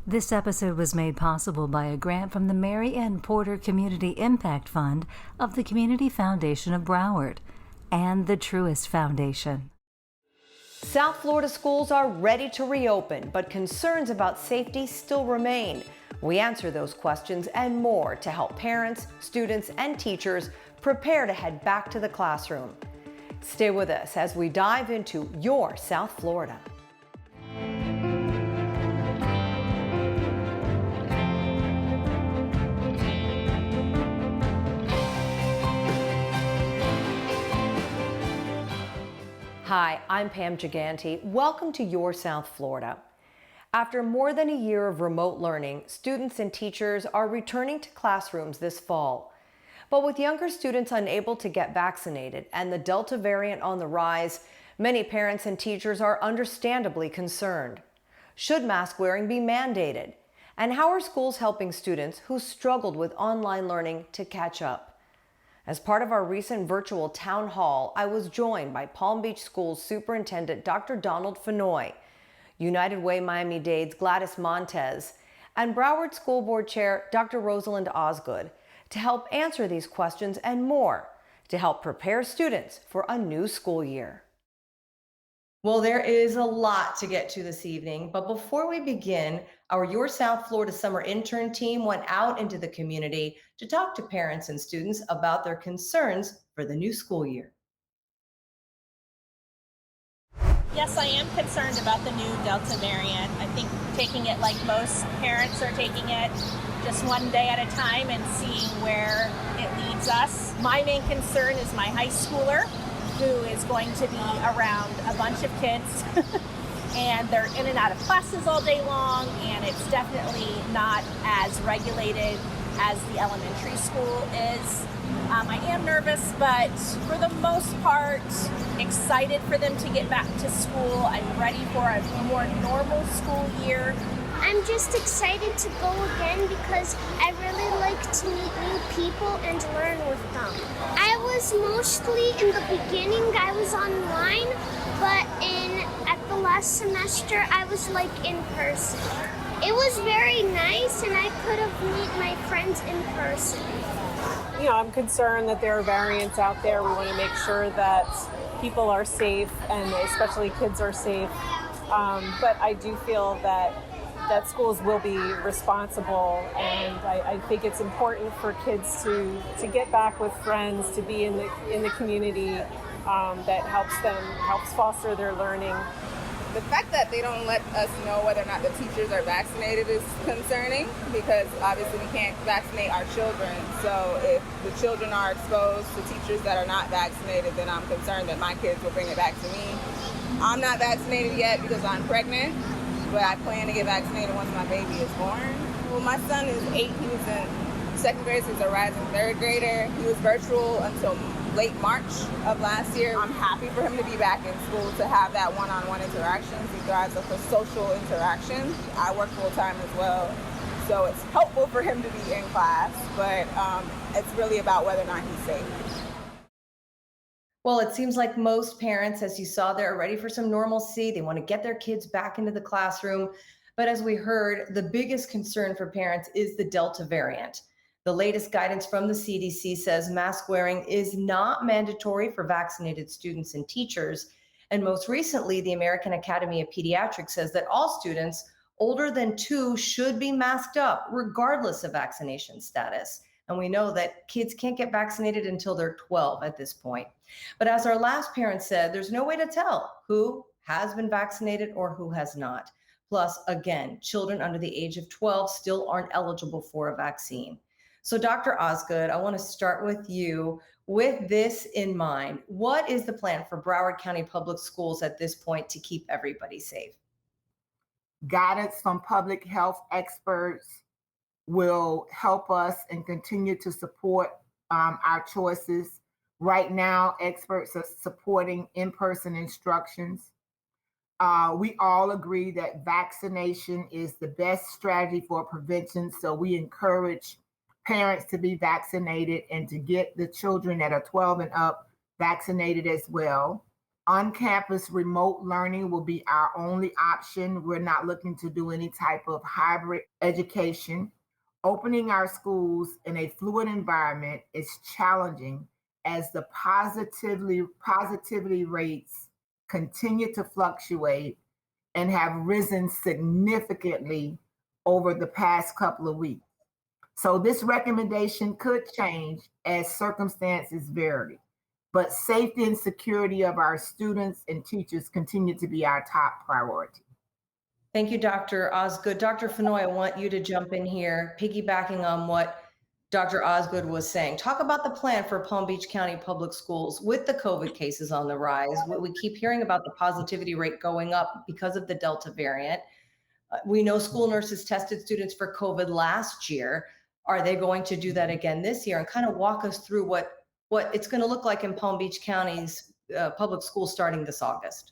This episode was made possible by a grant from the Mary Ann Porter Community Impact Fund of the Community Foundation of Broward and the Truist Foundation. South Florida schools are ready to reopen, but concerns about safety still remain. We answer those questions and more to help parents, students, and teachers prepare to head back to the classroom. Stay with us as we dive into your South Florida. Hi, I'm Pam Gigante. Welcome to Your South Florida. After more than a year of remote learning, students and teachers are returning to classrooms this fall. But with younger students unable to get vaccinated and the Delta variant on the rise, many parents and teachers are understandably concerned. Should mask wearing be mandated? And how are schools helping students who struggled with online learning to catch up? As part of our recent virtual town hall, I was joined by Palm Beach Schools Superintendent Dr. Fennoy, United Way Miami-Dade's Gladys Montes, and Broward School Board Chair Dr. Rosalind Osgood to help answer these questions and more to help prepare students for a new school year. Well, there is a lot to get to this evening, but before we begin, our Your South Florida Summer Intern team went out into the community to talk to parents and students about their concerns for the new school year. Yes, I am concerned about the new Delta variant. I think taking it like most parents are taking it just one day at a time and seeing where it leads us. My main concern is my high schooler, who is going to be around a bunch of kids and they're in and out of classes all day long, and it's definitely not as regulated as the elementary school is. I am nervous, but for the most part, excited for them to get back to school. I'm ready for a more normal school year. I'm just excited to go again because I really like to meet new people and learn with them. I was mostly, in the beginning, I was online, but at the last semester, I was like in person. It was very nice, and I could have met my friends in person. You know, I'm concerned that there are variants out there. We want to make sure that people are safe, and especially kids are safe. But I do feel that schools will be responsible, and I think it's important for kids to get back with friends, to be in the community that helps foster their learning. The fact that they don't let us know whether or not the teachers are vaccinated is concerning, because obviously we can't vaccinate our children. So if the children are exposed to teachers that are not vaccinated, then I'm concerned that my kids will bring it back to me. I'm not vaccinated yet because I'm pregnant, but I plan to get vaccinated once my baby is born. Well, my son is 8. He was in second grade, so he's a rising third grader. He was virtual until late March of last year. I'm happy for him to be back in school, to have that one-on-one interactions. He thrives off of social interaction. I work full-time as well, so it's helpful for him to be in class, but it's really about whether or not he's safe. Well, it seems like most parents, as you saw there, are ready for some normalcy. They want to get their kids back into the classroom. But as we heard, the biggest concern for parents is the Delta variant. The latest guidance from the CDC says mask wearing is not mandatory for vaccinated students and teachers. And most recently, the American Academy of Pediatrics says that all students older than 2 should be masked up, regardless of vaccination status. And we know that kids can't get vaccinated until they're 12 at this point. But as our last parent said, there's no way to tell who has been vaccinated or who has not. Plus, again, children under the age of 12 still aren't eligible for a vaccine. So Dr. Osgood, I want to start with you. With this in mind, what is the plan for Broward County Public Schools at this point to keep everybody safe? Guidance from public health experts will help us and continue to support our choices. Right now, experts are supporting in-person instructions. We all agree that vaccination is the best strategy for prevention, so we encourage parents to be vaccinated and to get the children that are 12 and up vaccinated as well. On-campus remote learning will be our only option. We're not looking to do any type of hybrid education. Opening our schools in a fluid environment is challenging as the positivity rates continue to fluctuate and have risen significantly over the past couple of weeks. So this recommendation could change as circumstances vary, but safety and security of our students and teachers continue to be our top priority. Thank you, Dr. Osgood. Dr. Fennoy, I want you to jump in here, piggybacking on what Dr. Osgood was saying. Talk about the plan for Palm Beach County Public Schools with the COVID cases on the rise. We keep hearing about the positivity rate going up because of the Delta variant. We know school nurses tested students for COVID last year. Are they going to do that again this year? And kind of walk us through what it's going to look like in Palm Beach County's public schools starting this August.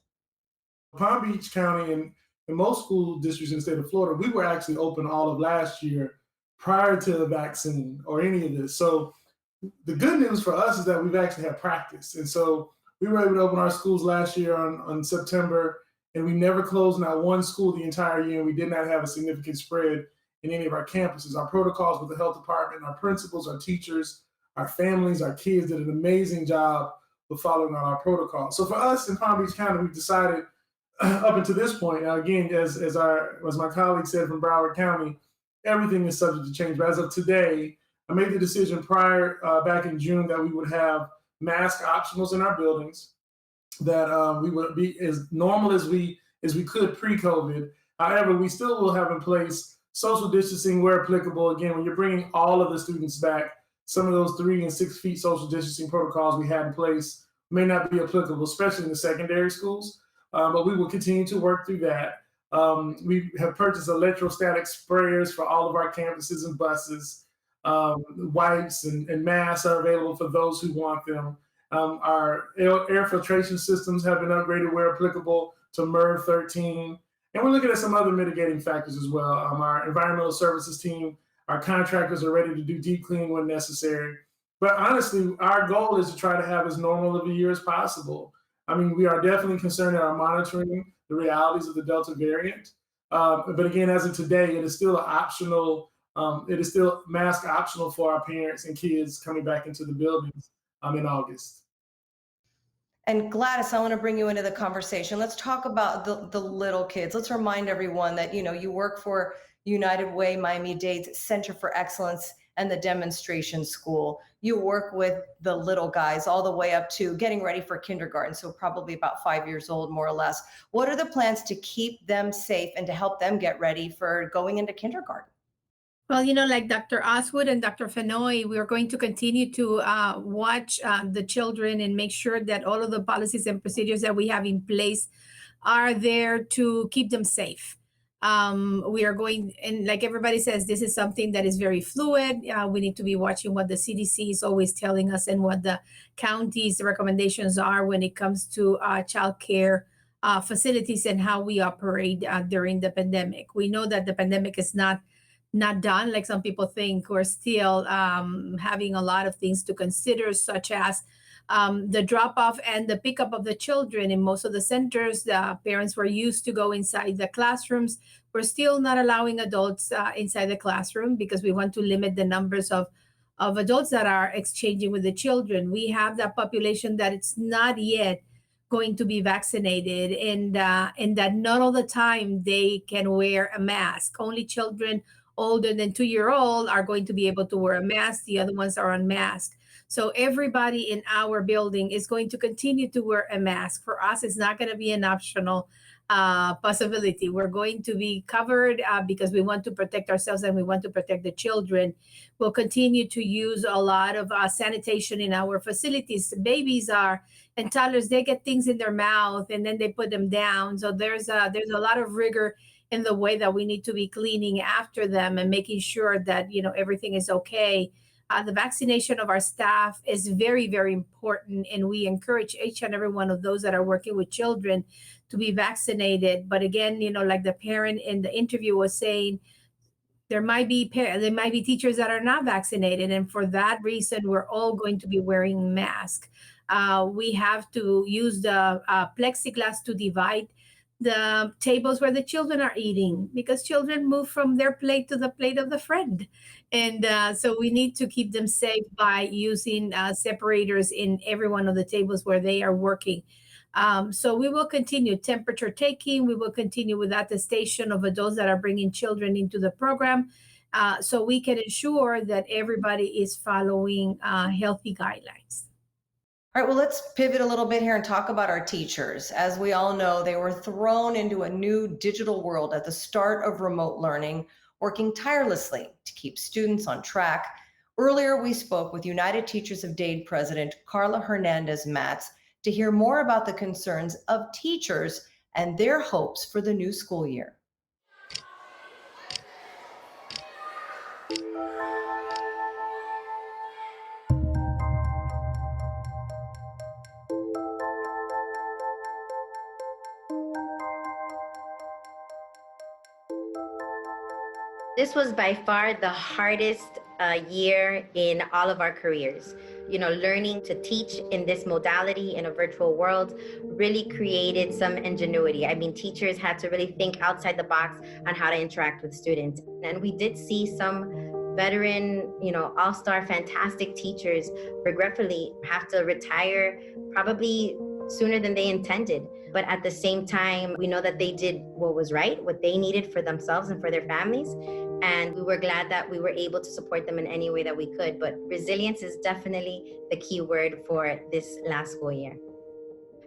Palm Beach County and most school districts in the state of Florida, we were actually open all of last year prior to the vaccine or any of this. So the good news for us is that we've actually had practice. And so we were able to open our schools last year on September, and we never closed not one school the entire year. We did not have a significant spread in any of our campuses. Our protocols with the health department, our principals, our teachers, our families, our kids did an amazing job with following on our protocols. So for us in Palm Beach County, we've decided up until this point, now again, as my colleague said from Broward County, everything is subject to change. But as of today, I made the decision back in June that we would have mask optionals in our buildings, that we would be as normal as we could pre-COVID. However, we still will have in place social distancing where applicable. Again, when you're bringing all of the students back, some of those 3 and 6 feet social distancing protocols we had in place may not be applicable, especially in the secondary schools. But we will continue to work through that. We have purchased electrostatic sprayers for all of our campuses and buses. Wipes and masks are available for those who want them. Our air filtration systems have been upgraded where applicable to MERV 13. And we're looking at some other mitigating factors as well. Our environmental services team, our contractors are ready to do deep cleaning when necessary. But honestly, our goal is to try to have as normal of a year as possible. I mean, we are definitely concerned and are monitoring the realities of the Delta variant. But again, as of today, it is still optional. It is still mask optional for our parents and kids coming back into the buildings in August. And Gladys, I want to bring you into the conversation. Let's talk about the little kids. Let's remind everyone that, you work for United Way, Miami-Dade's Center for Excellence and the Demonstration School. You work with the little guys all the way up to getting ready for kindergarten, so probably about 5 years old, more or less. What are the plans to keep them safe and to help them get ready for going into kindergarten? Well, like Dr. Osgood and Dr. Fennoy, we are going to continue to watch the children and make sure that all of the policies and procedures that we have in place are there to keep them safe. We are going, and like everybody says, this is something that is very fluid. We need to be watching what the CDC is always telling us and what the county's recommendations are when it comes to child care facilities and how we operate during the pandemic. We know that the pandemic is not done, like some people think. We're still having a lot of things to consider, such as the drop-off and the pickup of the children. In most of the centers, the parents were used to go inside the classrooms. We're still not allowing adults inside the classroom because we want to limit the numbers of adults that are exchanging with the children. We have that population that it's not yet going to be vaccinated, and that not all the time they can wear a mask. Only children older than 2-year-old are going to be able to wear a mask. The other ones are unmasked. So everybody in our building is going to continue to wear a mask. For us, it's not going to be an optional possibility. We're going to be covered because we want to protect ourselves and we want to protect the children. We'll continue to use a lot of sanitation in our facilities. Babies and toddlers, they get things in their mouth and then they put them down. So there's a lot of rigor in the way that we need to be cleaning after them and making sure that everything is okay. The vaccination of our staff is very, very important, and we encourage each and every one of those that are working with children to be vaccinated. But again, like the parent in the interview was saying, there might be teachers that are not vaccinated, and for that reason, we're all going to be wearing masks. We have to use the plexiglass to divide the tables where the children are eating, because children move from their plate to the plate of the friend. And so we need to keep them safe by using separators in every one of the tables where they are working. So we will continue temperature taking. We will continue with attestation of adults that are bringing children into the program, so we can ensure that everybody is following healthy guidelines. All right, well, let's pivot a little bit here and talk about our teachers. As we all know, they were thrown into a new digital world at the start of remote learning, working tirelessly to keep students on track. Earlier, we spoke with United Teachers of Dade President Karla Hernandez-Mats to hear more about the concerns of teachers and their hopes for the new school year. This was by far the hardest year in all of our careers. You know, learning to teach in this modality in a virtual world really created some ingenuity. I mean, teachers had to really think outside the box on how to interact with students. And we did see some veteran, all-star fantastic teachers regretfully have to retire probably sooner than they intended. But at the same time, we know that they did what was right, what they needed for themselves and for their families. And we were glad that we were able to support them in any way that we could. But resilience is definitely the key word for this last school year.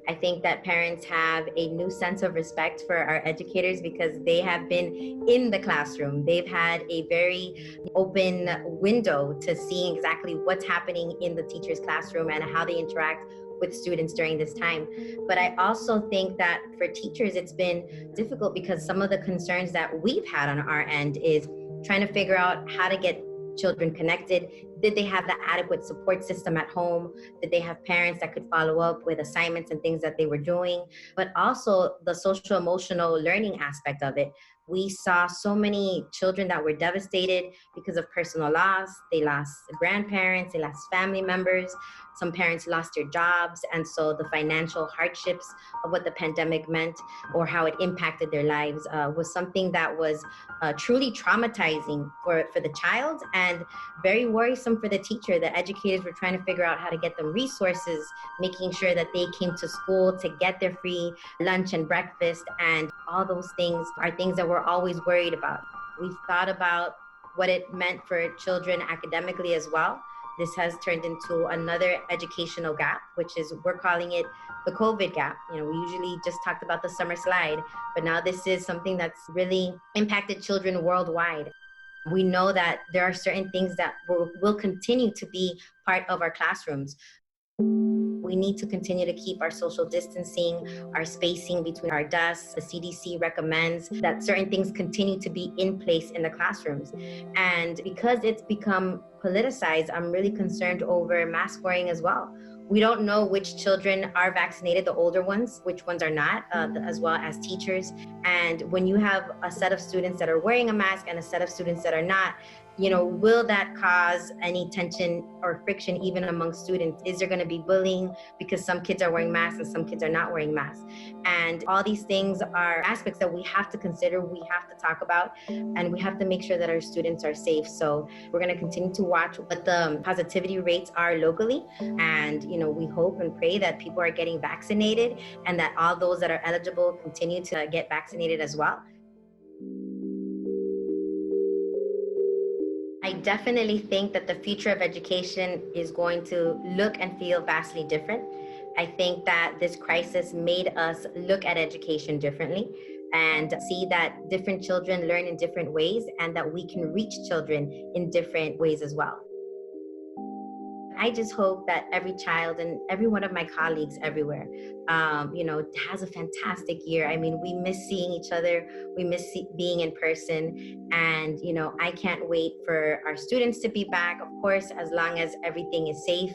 I think that parents have a new sense of respect for our educators because they have been in the classroom. They've had a very open window to seeing exactly what's happening in the teacher's classroom and how they interact with students during this time. But I also think that for teachers, it's been difficult because some of the concerns that we've had on our end is trying to figure out how to get children connected. Did they have the adequate support system at home? Did they have parents that could follow up with assignments and things that they were doing? But also the social emotional learning aspect of it. We saw so many children that were devastated because of personal loss. They lost grandparents, they lost family members. Some parents lost their jobs. And so the financial hardships of what the pandemic meant or how it impacted their lives was something that was truly traumatizing for the child and very worrisome for the teacher. The educators were trying to figure out how to get them resources, making sure that they came to school to get their free lunch and breakfast, and all those things are things that we're always worried about. We've thought about what it meant for children academically as well. This has turned into another educational gap, which is, we're calling it the Colbit Gap. We usually just talked about the summer slide, but now this is something that's really impacted children worldwide. We know that there are certain things that will continue to be part of our classrooms. We need to continue to keep our social distancing, our spacing between our desks. The CDC recommends that certain things continue to be in place in the classrooms. And because it's become politicized, I'm really concerned over mask wearing as well. We don't know which children are vaccinated, the older ones, which ones are not, as well as teachers. And when you have a set of students that are wearing a mask and a set of students that are not, will that cause any tension or friction even among students? Is there going to be bullying because some kids are wearing masks and some kids are not wearing masks? And all these things are aspects that we have to consider, we have to talk about, and we have to make sure that our students are safe. So we're going to continue to watch what the positivity rates are locally. And, we hope and pray that people are getting vaccinated and that all those that are eligible continue to get vaccinated as well. I definitely think that the future of education is going to look and feel vastly different. I think that this crisis made us look at education differently and see that different children learn in different ways and that we can reach children in different ways as well. I just hope that every child and every one of my colleagues everywhere, has a fantastic year. I mean, we miss seeing each other. We miss being in person. And, I can't wait for our students to be back, of course, as long as everything is safe,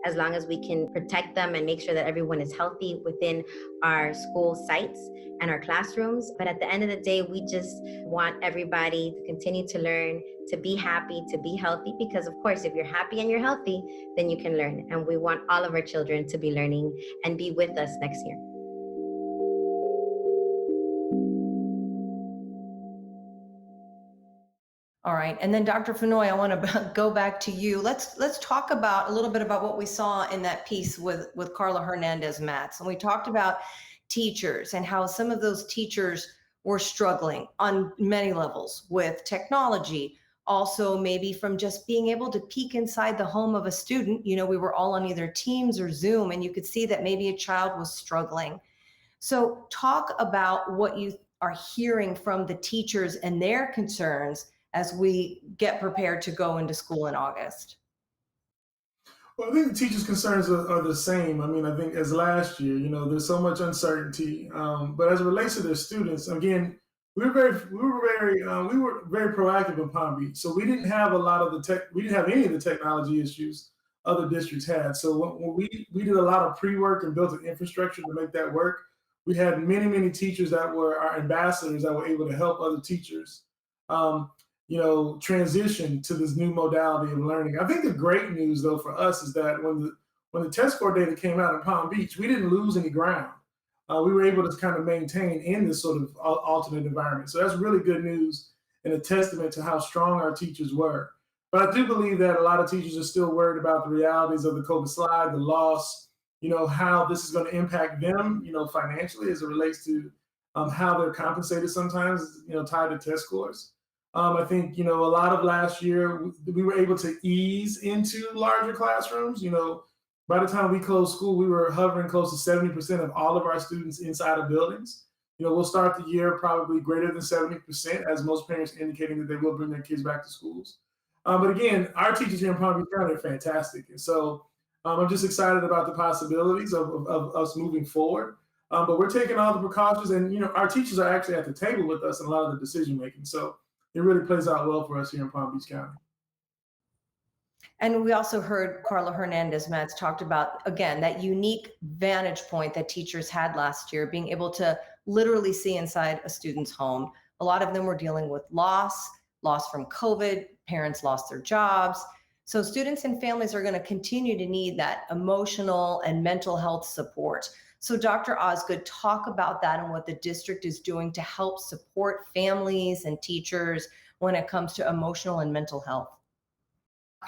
as long as we can protect them and make sure that everyone is healthy within our school sites and our classrooms. But at the end of the day, we just want everybody to continue to learn, to be happy, to be healthy, because of course, if you're happy and you're healthy, then you can learn. And we want all of our children to be learning and be with us next year. All right, and then Dr. Fennoy, I want to go back to you. Let's talk about a little bit about what we saw in that piece with Karla Hernandez-Mats. And we talked about teachers and how some of those teachers were struggling on many levels with technology, also maybe from just being able to peek inside the home of a student. You know, we were all on either Teams or Zoom, and you could see that maybe a child was struggling. So talk about what you are hearing from the teachers and their concerns as we get prepared to go into school in August. Well, I think the teachers' concerns are the same. I mean, I think as last year, you know, there's so much uncertainty. But as it relates to their students, again, we were very proactive in Palm Beach. So we didn't have we didn't have any of the technology issues other districts had. So when we did a lot of pre-work and built an infrastructure to make that work. We had many teachers that were our ambassadors that were able to help other teachers. Transition to this new modality of learning. I think the great news, though, for us is that when the test score data came out in Palm Beach, we didn't lose any ground. We were able to kind of maintain in this sort of alternate environment. So that's really good news and a testament to how strong our teachers were. But I do believe that a lot of teachers are still worried about the realities of the COVID slide, the loss, how this is going to impact them, financially as it relates to how they're compensated sometimes, tied to test scores. I think, a lot of last year, we were able to ease into larger classrooms. By the time we closed school, we were hovering close to 70% of all of our students inside of buildings. We'll start the year probably greater than 70%, as most parents indicating that they will bring their kids back to schools. But again, our teachers here in Palm Beach County are fantastic. And so I'm just excited about the possibilities of us moving forward. But we're taking all the precautions, and our teachers are actually at the table with us in a lot of the decision making. So it really plays out well for us here in Palm Beach County. And we also heard Karla Hernandez-Mats talked about, again, that unique vantage point that teachers had last year, being able to literally see inside a student's home. A lot of them were dealing with loss from COVID, parents lost their jobs. So students and families are going to continue to need that emotional and mental health support. So Dr. Osgood, talk about that and what the district is doing to help support families and teachers when it comes to emotional and mental health.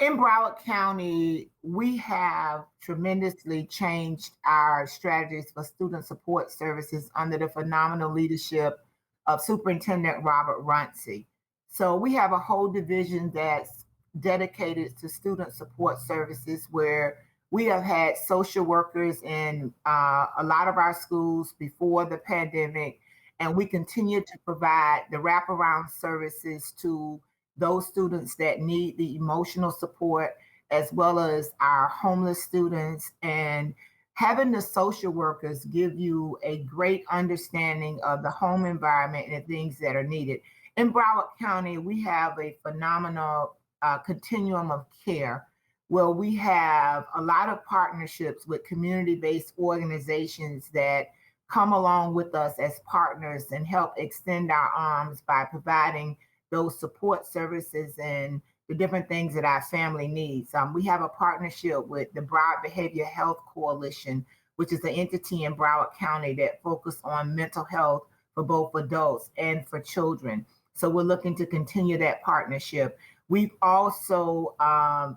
In Broward County, we have tremendously changed our strategies for student support services under the phenomenal leadership of Superintendent Robert Runcie. So we have a whole division that's dedicated to student support services, where we have had social workers in a lot of our schools before the pandemic, and we continue to provide the wraparound services to those students that need the emotional support, as well as our homeless students. And having the social workers give you a great understanding of the home environment and the things that are needed. In Broward County, we have a phenomenal continuum of care, where we have a lot of partnerships with community-based organizations that come along with us as partners and help extend our arms by providing those support services and the different things that our family needs. We have a partnership with the Broward Behavioral Health Coalition, which is an entity in Broward County that focuses on mental health for both adults and for children. So we're looking to continue that partnership. We've also,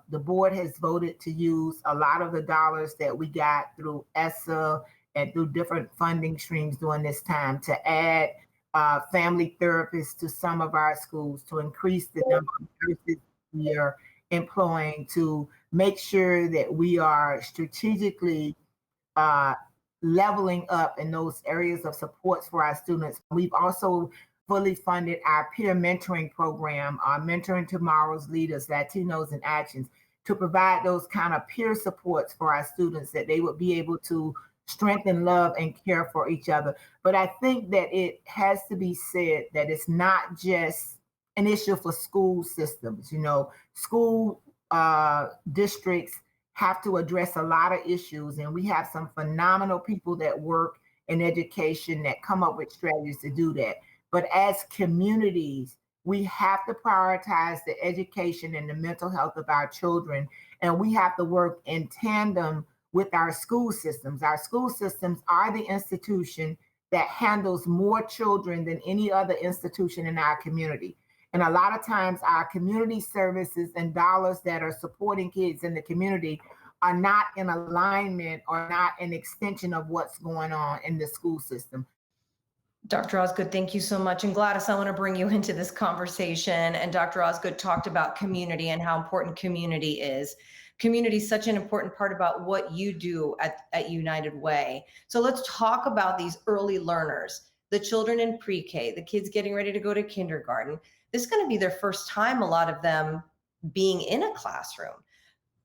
the board has voted to use a lot of the dollars that we got through ESSA and through different funding streams during this time to add family therapists to some of our schools, to increase the number of nurses we are employing, to make sure that we are strategically leveling up in those areas of supports for our students. We've also fully funded our peer mentoring program, Mentoring Tomorrow's Leaders, Latinos in Actions, to provide those kind of peer supports for our students, that they would be able to strengthen, love, and care for each other. But I think that it has to be said that it's not just an issue for school systems. School districts have to address a lot of issues, and we have some phenomenal people that work in education that come up with strategies to do that. But as communities, We have to prioritize the education and the mental health of our children, and we have to work in tandem with our school systems. Our school systems are the institution that handles more children than any other institution in our community. And a lot of times, our community services and dollars that are supporting kids in the community are not in alignment or not an extension of what's going on in the school system. Dr. Osgood, thank you so much. And Gladys, I want to bring you into this conversation. And Dr. Osgood talked about community and how important community is. Community is such an important part about what you do at United Way. So let's talk about these early learners, the children in pre-K, the kids getting ready to go to kindergarten. This is going to be their first time, a lot of them being in a classroom.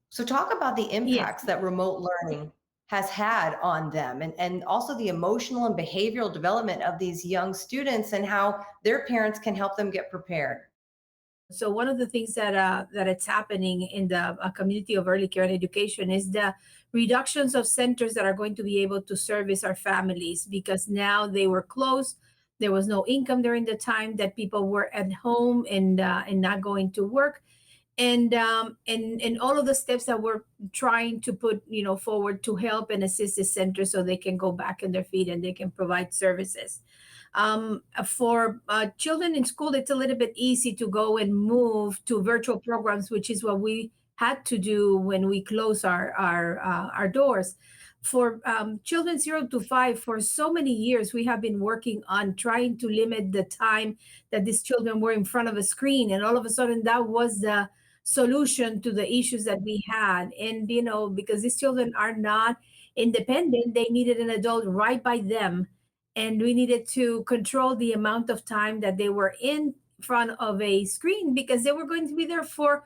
So talk about the impacts that remote learning has had on them, and also the emotional and behavioral development of these young students and how their parents can help them get prepared. So one of the things that it's happening in the community of early care and education is the reductions of centers that are going to be able to service our families, because now they were closed. There was no income during the time that people were at home and not going to work, and all of the steps that we're trying to put forward to help and assist the center so they can go back on their feet and they can provide services. For children in school, it's a little bit easy to go and move to virtual programs, which is what we had to do when we closed our doors. For children 0 to 5, for so many years, we have been working on trying to limit the time that these children were in front of a screen. And all of a sudden, that was the solution to the issues that we had. And, because these children are not independent, they needed an adult right by them. And we needed to control the amount of time that they were in front of a screen, because they were going to be there for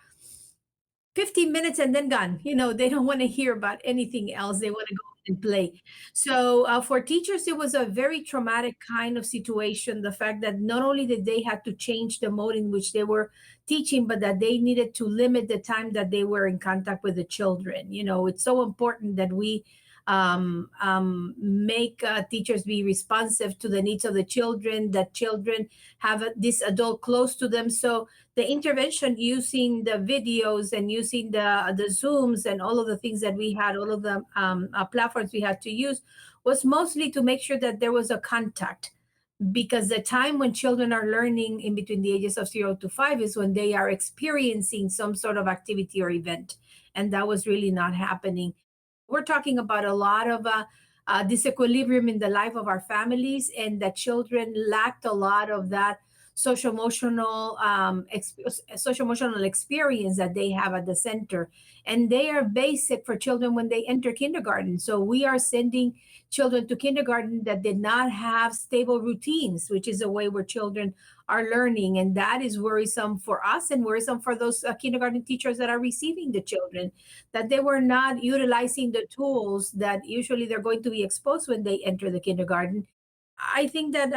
15 minutes and then gone. They don't want to hear about anything else. They want to go and play. So for teachers, it was a very traumatic kind of situation. The fact that not only did they have to change the mode in which they were teaching, but that they needed to limit the time that they were in contact with the children. It's so important that we make teachers be responsive to the needs of the children, that children have this adult close to them. So the intervention using the videos and using the Zooms and all of the things that we had, all of the platforms we had to use, was mostly to make sure that there was a contact. Because the time when children are learning in between the ages of 0 to 5 is when they are experiencing some sort of activity or event. And that was really not happening. We're talking about a lot of disequilibrium in the life of our families, and that children lacked a lot of that social emotional experience that they have at the center. And they are basic for children when they enter kindergarten. So we are sending children to kindergarten that did not have stable routines, which is a way where children are learning. And that is worrisome for us and worrisome for those kindergarten teachers that are receiving the children, that they were not utilizing the tools that usually they're going to be exposed when they enter the kindergarten. I think that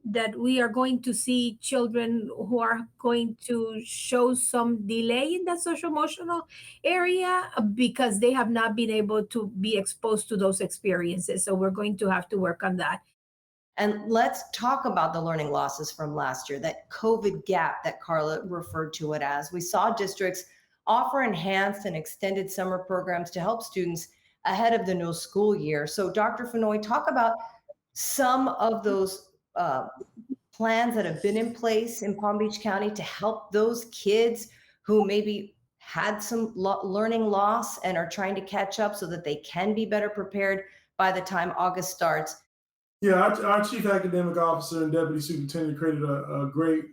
that we are going to see children who are going to show some delay in that social emotional area because they have not been able to be exposed to those experiences. So we're going to have to work on that. And let's talk about the learning losses from last year, that COVID gap that Karla referred to it as. We saw districts offer enhanced and extended summer programs to help students ahead of the new school year. So Dr. Fennoy, talk about some of those plans that have been in place in Palm Beach County to help those kids who maybe had some learning loss and are trying to catch up so that they can be better prepared by the time August starts. Yeah, our chief academic officer and deputy superintendent created a great,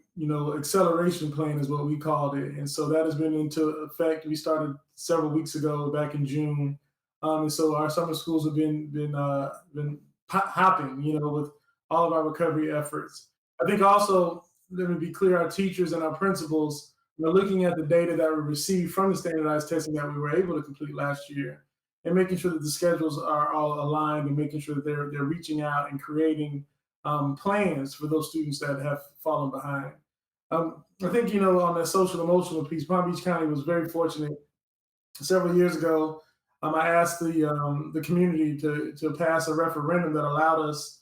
acceleration plan is what we called it. And so that has been into effect. We started several weeks ago back in June. And so our summer schools have been hopping, with all of our recovery efforts. I think also, let me be clear, our teachers and our principals are looking at the data that we received from the standardized testing that we were able to complete last year, and making sure that the schedules are all aligned and making sure that they're reaching out and creating plans for those students that have fallen behind. I think, on the social emotional piece, Palm Beach County was very fortunate. Several years ago, I asked the community to pass a referendum that allowed us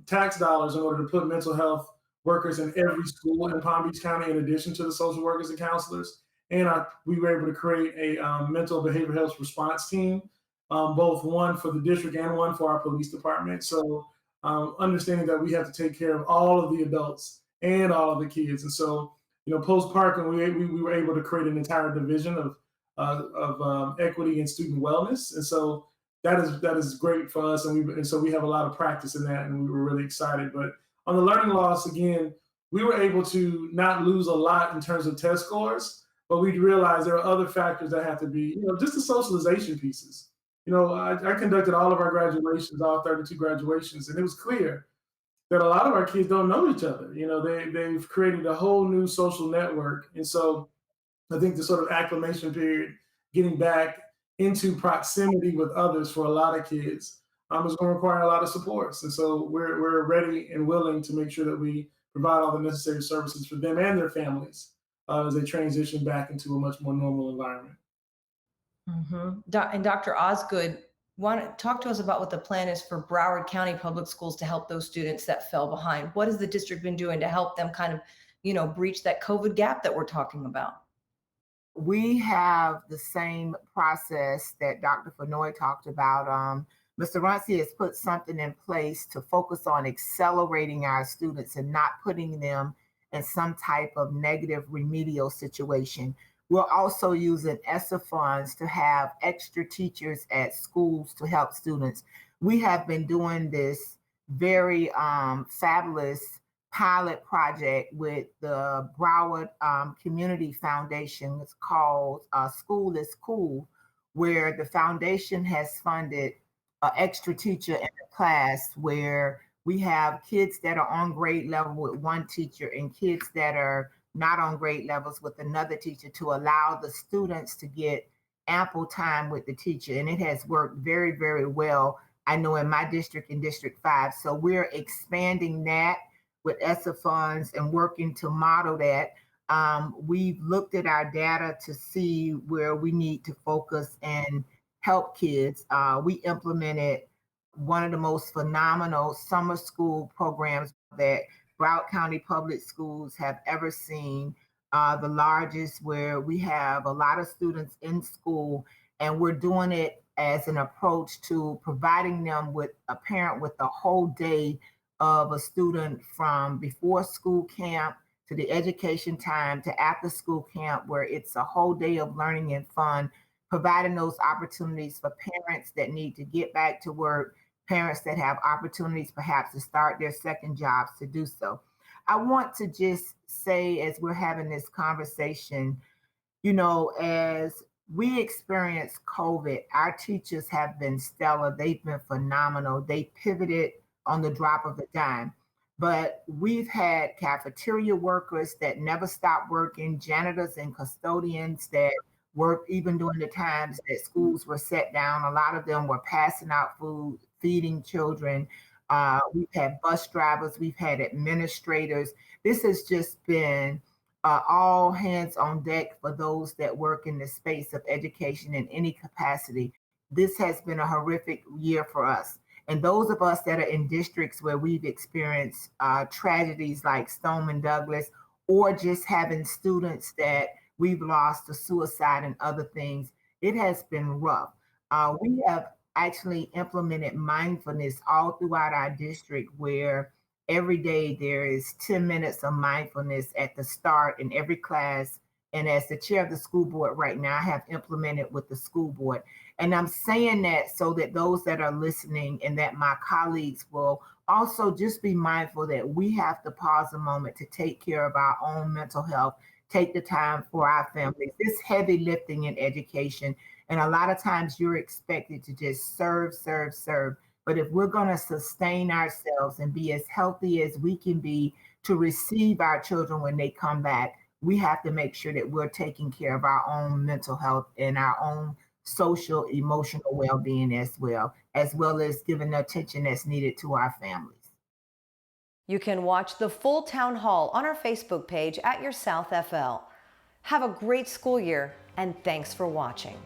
tax dollars in order to put mental health workers in every school in Palm Beach County, in addition to the social workers and counselors. And we were able to create a mental behavioral health response team, both one for the district and one for our police department. So understanding that we have to take care of all of the adults and all of the kids. And so, post Parkland, we were able to create an entire division of equity and student wellness. And so that is great for us. And so we have a lot of practice in that, and we were really excited. But on the learning loss, again, we were able to not lose a lot in terms of test scores, but we realized there are other factors that have to be, just the socialization pieces. I conducted all of our graduations, all 32 graduations, and it was clear that a lot of our kids don't know each other. They've created a whole new social network. And so I think the sort of acclimation period, getting back into proximity with others for a lot of kids, is going to require a lot of supports. And so we're ready and willing to make sure that we provide all the necessary services for them and their families as they transition back into a much more normal environment. And Dr. Osgood, want to talk to us about what the plan is for Broward County Public Schools to help those students that fell behind. What has the district been doing to help them kind of, breach that COVID gap that we're talking about? We have the same process that Dr. Fennoy talked about. Mr. Runcie has put something in place to focus on accelerating our students and not putting them in some type of negative remedial situation. We're also using ESSA funds to have extra teachers at schools to help students. We have been doing this very fabulous pilot project with the Broward Community Foundation. It's called School is Cool, where the foundation has funded an extra teacher in a class where we have kids that are on grade level with one teacher and kids that are not on grade levels with another teacher, to allow the students to get ample time with the teacher. And it has worked very, very well, I know, in my district, in District 5. So we're expanding that with ESSA funds and working to model that. We've looked at our data to see where we need to focus and help kids. We implemented one of the most phenomenal summer school programs that Broward County Public Schools have ever seen, the largest, where we have a lot of students in school, and we're doing it as an approach to providing them with a parent with a whole day of a student, from before school camp to the education time to after school camp, where it's a whole day of learning and fun, providing those opportunities for parents that need to get back to work, parents that have opportunities perhaps to start their second jobs to do so. I want to just say, as we're having this conversation, as we experience COVID, our teachers have been stellar. They've been phenomenal. They pivoted on the drop of a dime. But we've had cafeteria workers that never stopped working, janitors and custodians that worked even during the times that schools were shut down. A lot of them were passing out food, feeding children. We've had bus drivers, we've had administrators. This has just been all hands on deck for those that work in the space of education in any capacity. This has been a horrific year for us. And those of us that are in districts where we've experienced tragedies like Stoneman Douglas, or just having students that we've lost to suicide and other things, it has been rough. We have actually implemented mindfulness all throughout our district, where every day there is 10 minutes of mindfulness at the start in every class. And as the chair of the school board right now, I have implemented with the school board. And I'm saying that so that those that are listening and that my colleagues will also just be mindful that we have to pause a moment to take care of our own mental health, take the time for our families. This heavy lifting in education. And a lot of times you're expected to just serve. But if we're going to sustain ourselves and be as healthy as we can be to receive our children when they come back, we have to make sure that we're taking care of our own mental health and our own social, emotional well-being as well as giving the attention that's needed to our families. You can watch the full town hall on our Facebook page at your South FL. Have a great school year, and thanks for watching.